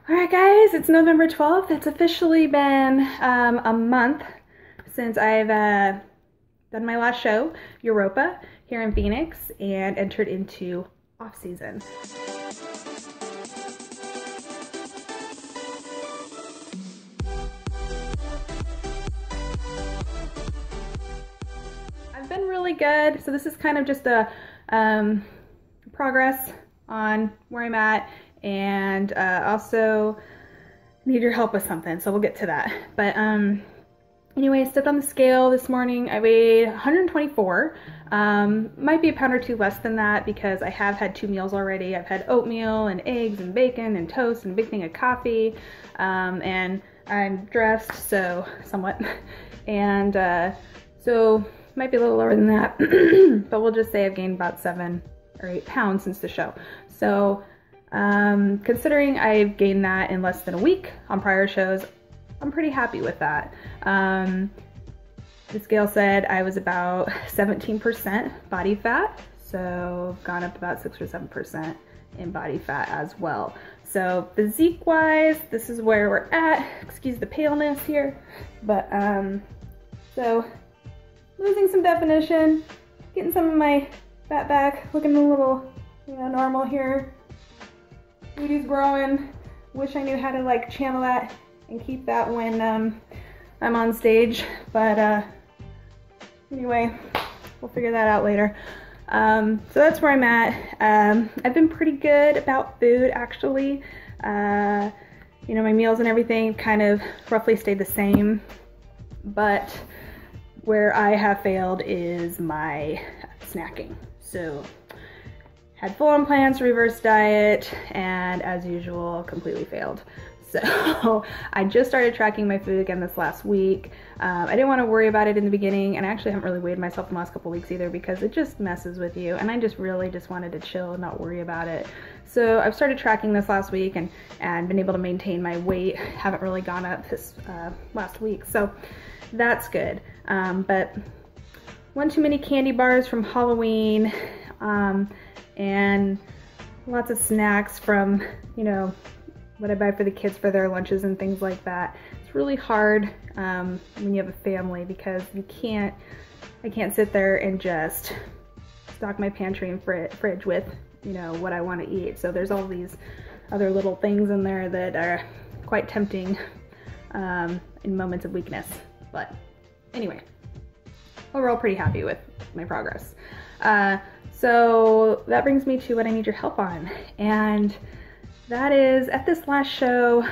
Alright guys, it's November 12th. It's officially been a month since I've done my last show, Europa, here in Phoenix, and entered into off-season. I've been really good, so this is kind of just a progress on where I'm at, and also need your help with something, so we'll get to that. But anyway, I stepped on the scale this morning. I weighed 124. Might be a pound or two less than that because I have had 2 meals already. I've had oatmeal and eggs and bacon and toast and a big thing of coffee, and I'm dressed, so somewhat, and so might be a little lower than that, but we'll just say I've gained about 7 or 8 pounds since the show. So considering I've gained that in less than a week on prior shows, I'm pretty happy with that. The scale said I was about 17% body fat, so I've gone up about 6 or 7% in body fat as well. So physique wise, this is where we're at. Excuse the paleness here, but so losing some definition, getting some of my fat back, looking a little, you know, normal here. Booty's growing. Wish I knew how to like channel that and keep that when I'm on stage, but anyway, we'll figure that out later. So that's where I'm at. I've been pretty good about food, actually. You know, my meals and everything kind of roughly stayed the same, but where I have failed is my snacking. So had full-on plans to reverse diet, and as usual, completely failed. So I just started tracking my food again this last week. I didn't want to worry about it in the beginning, and I actually haven't really weighed myself in the last couple weeks either because it just messes with you, and I just really wanted to chill and not worry about it. So I've started tracking this last week and been able to maintain my weight. Haven't really gone up this last week, so that's good. But one too many candy bars from Halloween, and lots of snacks from, you know, what I buy for the kids for their lunches and things like that. It's really hard when you have a family because I can't sit there and just stock my pantry and fridge with, you know, what I want to eat. So there's all these other little things in there that are quite tempting in moments of weakness. But anyway, overall pretty happy with my progress. So that brings me to what I need your help on, and that is, at this last show,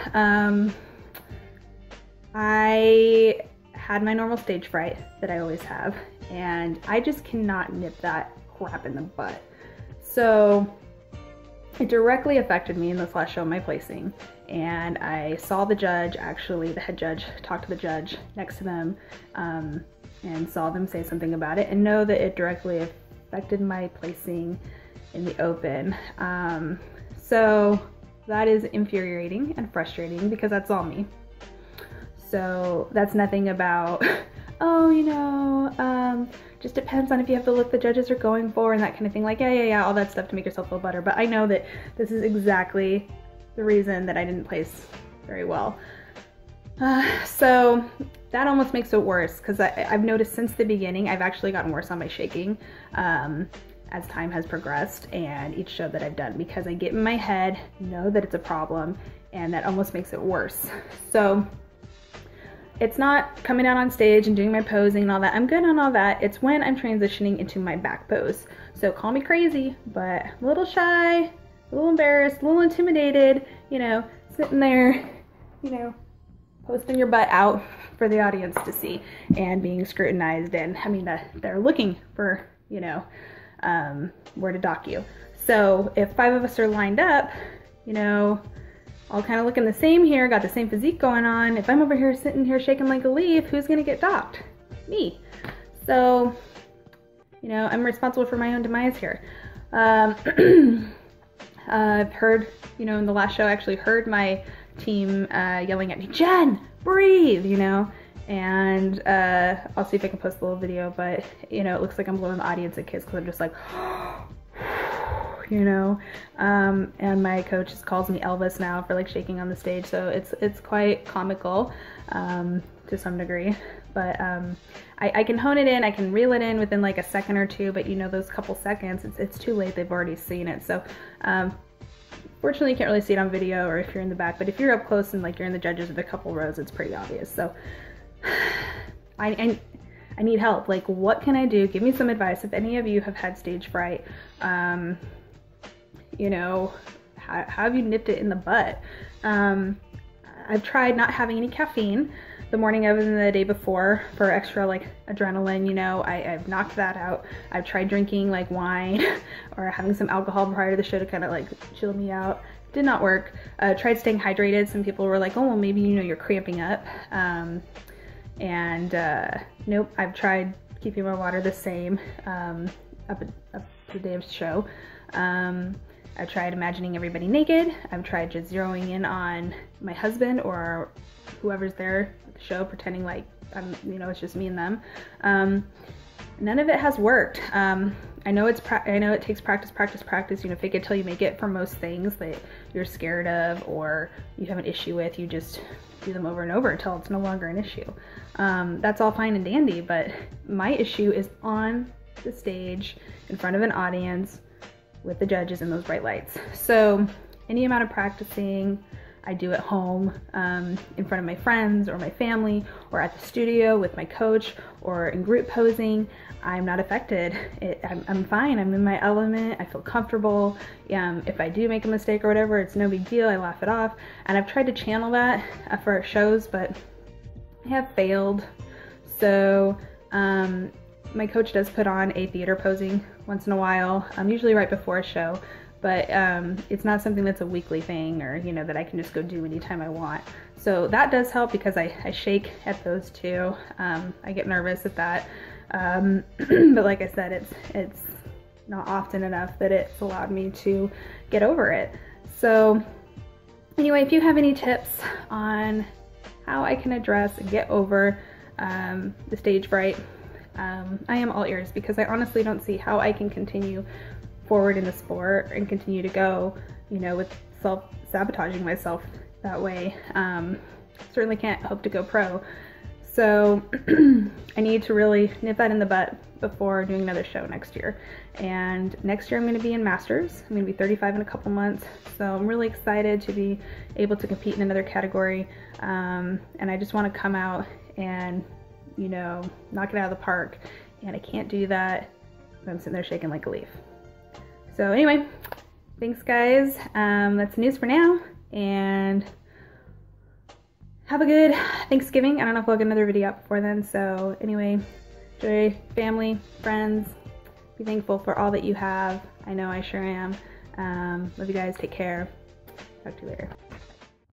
I had my normal stage fright that I always have, and I just cannot nip that crap in the butt. So it directly affected me in this last show, my placing, and I saw the judge, actually the head judge, talked to the judge next to them, and saw them say something about it, and know that it directly affected my placing in the open. So that is infuriating and frustrating because that's all me. So that's nothing about, oh, you know, just depends on if you have the look the judges are going for and that kind of thing. Like, yeah, all that stuff to make yourself feel better. But I know that this is exactly the reason that I didn't place very well. So that almost makes it worse because I've noticed since the beginning, I've actually gotten worse on my shaking as time has progressed and each show that I've done, because I get in my head, know that it's a problem, and that almost makes it worse. So it's not coming out on stage and doing my posing and all that. I'm good on all that. It's when I'm transitioning into my back pose. So call me crazy, but a little shy, a little embarrassed, a little intimidated, you know, sitting there, you know, posting your butt out for the audience to see and being scrutinized, and I mean, they're looking for, you know, where to dock you. So if 5 of us are lined up, you know, all kind of looking the same here, got the same physique going on, if I'm over here sitting here shaking like a leaf, who's gonna get docked? Me. So, you know, I'm responsible for my own demise here. I've heard, you know, in the last show, I actually heard my team yelling at me, "Jen, breathe," you know, and I'll see if I can post a little video, but you know, it looks like I'm blowing the audience a kiss because I'm just like, you know. And my coach just calls me Elvis now for like shaking on the stage, so it's quite comical to some degree. But I can hone it in, I can reel it in within like a second or two, but you know, those couple seconds, it's too late, they've already seen it. So fortunately you can't really see it on video or if you're in the back, but if you're up close and like you're in the judges with a couple rows, it's pretty obvious. So I need help. Like, what can I do? Give me some advice. If any of you have had stage fright, you know, how have you nipped it in the butt? I've tried not having any caffeine the morning of and the day before for extra like adrenaline, you know. I've knocked that out. I've tried drinking like wine or having some alcohol prior to the show to kind of like chill me out. Did not work. Tried staying hydrated. Some people were like, oh, well, maybe, you know, you're cramping up. Nope, I've tried keeping my water the same up to the day of the show. I've tried imagining everybody naked. I've tried just zeroing in on my husband or whoever's there at the show, pretending like you know, it's just me and them. None of it has worked. I know it takes practice. You know, fake it till you make it for most things that you're scared of or you have an issue with. You just do them over and over until it's no longer an issue. That's all fine and dandy, but my issue is on the stage in front of an audience with the judges and those bright lights. So any amount of practicing I do at home, in front of my friends or my family, or at the studio with my coach, or in group posing, I'm not affected. I'm fine. I'm in my element. I feel comfortable. If I do make a mistake or whatever, it's no big deal. I laugh it off. And I've tried to channel that for our shows, but I have failed. So my coach does put on a theater posing once in a while, usually right before a show. But it's not something that's a weekly thing, or, you know, that I can just go do anytime I want. So that does help because I shake at those too. I get nervous at that. But like I said, it's not often enough that it's allowed me to get over it. So anyway, if you have any tips on how I can address and get over the stage fright, I am all ears, because I honestly don't see how I can continue forward in the sport and continue to go, you know, with self-sabotaging myself that way. Certainly can't hope to go pro. So I need to really nip that in the butt before doing another show next year. And next year I'm going to be in Masters. I'm going to be 35 in a couple months. So I'm really excited to be able to compete in another category. And I just want to come out and, you know, knock it out of the park. And I can't do that if I'm sitting there shaking like a leaf. So anyway, thanks guys. That's the news for now, and have a good Thanksgiving. I don't know if I'll get another video up before then. So anyway, enjoy family, friends, be thankful for all that you have. I know I sure am. Love you guys, take care. Talk to you later.